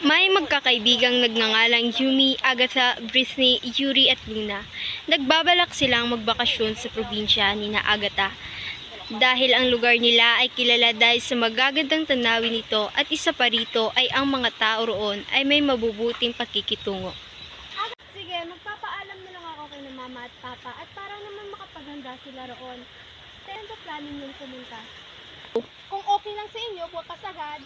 May magkakaibigang nagngangalang Yumi, Agatha, Britney, Yuri at Luna. Nagbabalak silang magbakasyon sa probinsya ni na Agatha. Dahil ang lugar nila ay kilala dahil sa magagandang tanawin nito at isa pa rito ay ang mga tao roon ay may mabubuting pakikitungo. Sige, magpapaalam na lang ako kay na mama at papa at para naman makapaghanda sila roon. Kaya sa plano niyong pumunta. Kung okay lang sa inyo, bukas agad.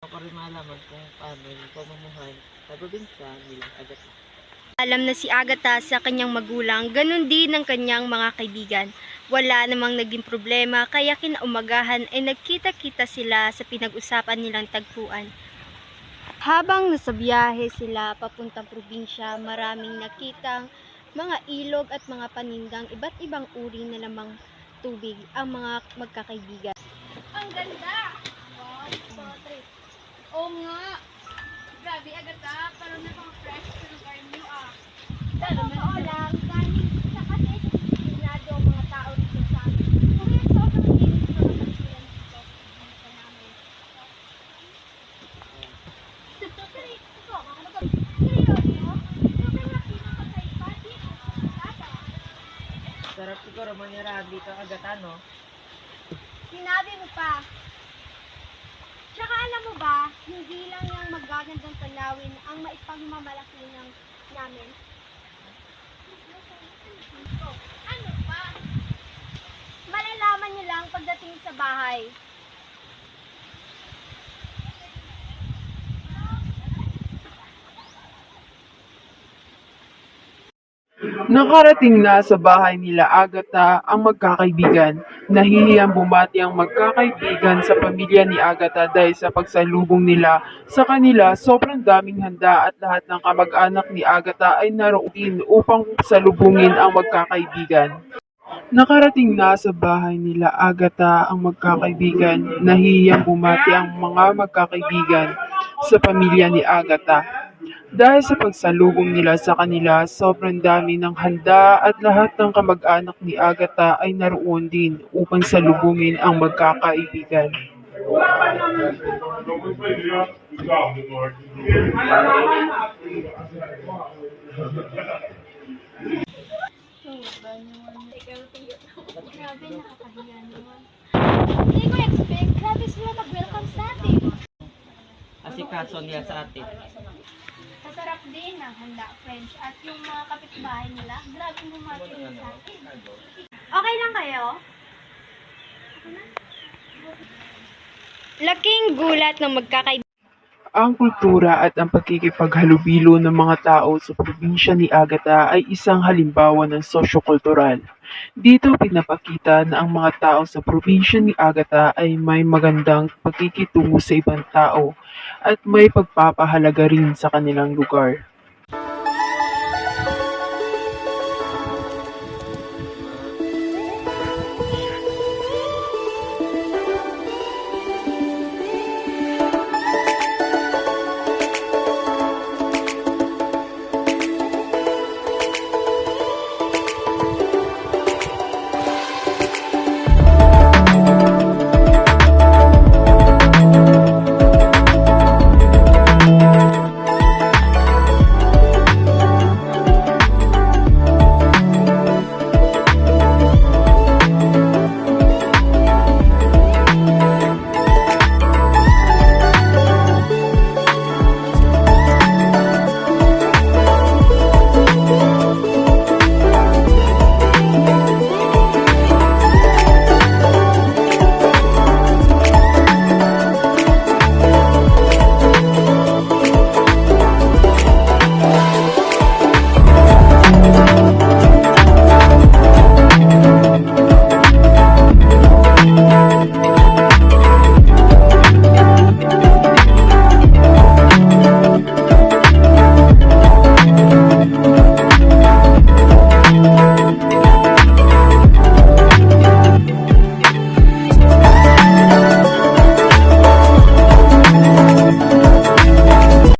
Ako rin malaman kung paano yung pamumuhay sa probinsya nila Agatha. Alam na si Agatha sa kanyang magulang, ganun din ng kanyang mga kaibigan. Wala namang naging problema kaya kinaumagahan ay nagkita-kita sila sa pinag-usapan nilang tagpuan. Habang nasa biyahe sila papuntang probinsya, maraming nakitang mga ilog at mga panindang iba't ibang uri na lamang tubig ang mga magkakaibigan. Ang ganda! Wow, so trip. Oo nga. Grabe, Agatha. Parang napaka-fresh sa lugar niyo ah. Totoo lang, dahil sa kasi sinado ang mga tao dito sa amin. Kung yan sobrang linis na kapatiran dito sa namin. Seryoso? Sobrang laki ng kakaiba dito sa Agatha. Sarap siguro manirahan dito Agatha, no? Sinabi mo pa. Tsaka alam mo ba, hindi lang yung magagandang tanawin ang maipagmamalaki namin. Ano pa? Malalaman niyo lang pagdating sa bahay. Nakarating na sa bahay nila Agatha ang magkakaibigan. Nahihiyang bumati ang magkakaibigan sa pamilya ni Agatha dahil sa pagsalubong nila sa kanila. Sobrang daming handa at lahat ng kamag-anak ni Agatha ay naroon din upang salubungin ang magkakaibigan. Nakarating na sa bahay nila Agatha ang magkakaibigan. Nahihiyang bumati ang mga magkakaibigan sa pamilya ni Agatha. Dahil sa pagsalubong nila sa kanila, sobrang dami ng handa at lahat ng kamag-anak ni Agatha ay naroon din upang salubungin ang magkakaibigan. Grabe, nakakahiya naman. Hindi ko expect, grabe sila mag-welcome sa atin. Asikaso nila sa atin. Masarap din ang handa French at yung mga kapitbahay nila, grabe bumati rin sa atin. Okay lang kayo? Laking gulat ng magkakaibigan. Ang kultura at ang pagkikipaghalubilo ng mga tao sa probinsya ni Agatha ay isang halimbawa ng sosyo-kultural. Dito pinapakita na ang mga tao sa probinsya ni Agatha ay may magandang pagkikitungo sa ibang tao at may pagpapahalaga rin sa kanilang lugar.